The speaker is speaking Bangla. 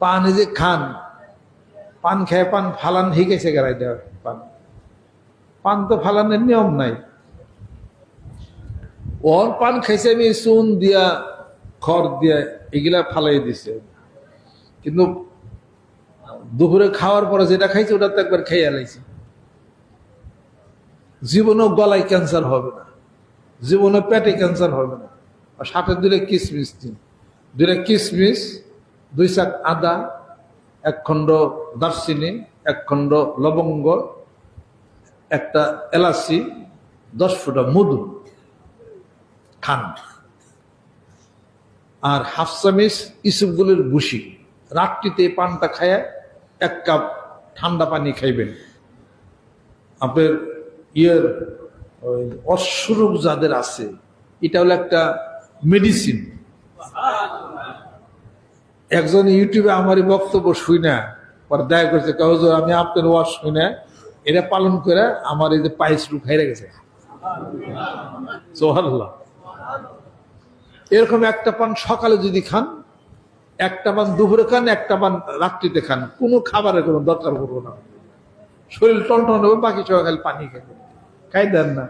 পান যে খান, পান খেয়ে পান ফালান শিখেছে গেরাই দেওয়া। পান পান তো ফালানোর নিয়ম নাই। ওর পান খাইছে আমি চুন দিয়া খড় দিয়া এগুলা ফালাই দিছে, কিন্তু দুপুরে খাওয়ার পরে যেটা খাইছে ওটা তো একবার খেয়ে আলাইছে। জীবনেও গলায় ক্যান্সার হবে না, জীবনে পেটে ক্যান্সার হবে না। আর সাথে দুটো কিশমিশ দিন, দুটো কিশমিশ, 2 চাক আদা, 1 খণ্ড দারচিনি, 1 খণ্ড লবঙ্গ, একটা এলাচি, 10 ফুটা মধু খান। আর 1/2 চামচ ইসবগুলির ভুসি। রাত্রিতে পানটা খায় 1 কাপ ঠান্ডা পানি খাইবেন। আপনার অশ্বরোগ যাদের আছে, এটা হলো একটা মেডিসিন। একজন ইউটিউবে আমার এই বক্তব্য শুনে পরে দয়া করছে, হুজুর আমি আপনার ওয়াজ শুনে এটা পালন করে আমার এই যে পায়েস রোগ হাইরে গেছে। সুবহানাল্লাহ। এরকম একটা পান সকালে যদি খান, একটা পান দুপুরে খান, একটা পান রাত্রিতে খান, কোনো খাবারের কোনো দরকার পড়বো না, শরীর টনটন হবে, বাকি সবাই খালি পানি খাবেন। খাই দেন না।